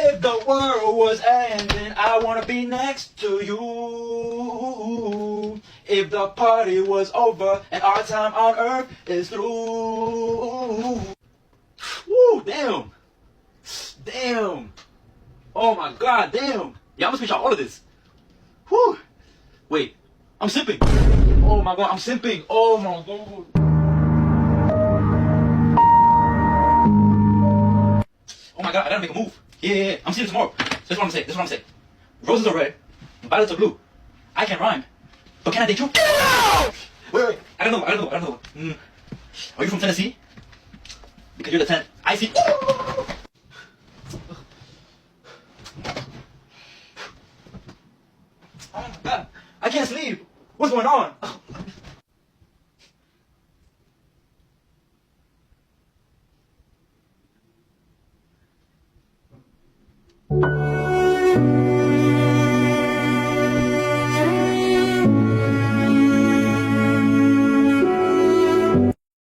If the world was ending, I wanna be next to you. If the party was over and our time on earth is through. Woo, damn. Damn. Oh my god, damn. Yeah, I'm gonna speak out all of this. Whew. Wait, I'm simping. Oh my god, I'm simping. Oh my god. Oh my god, I gotta make a move. Yeah. I'm seeing it tomorrow. So this is what I'm saying. This is what I'm saying. Roses are red, violets are blue. I can rhyme, but can I date you? No! Wait. I don't know. Are you from Tennessee? Because you're the 10th. I see. Oh my god. I can't sleep. What's going on?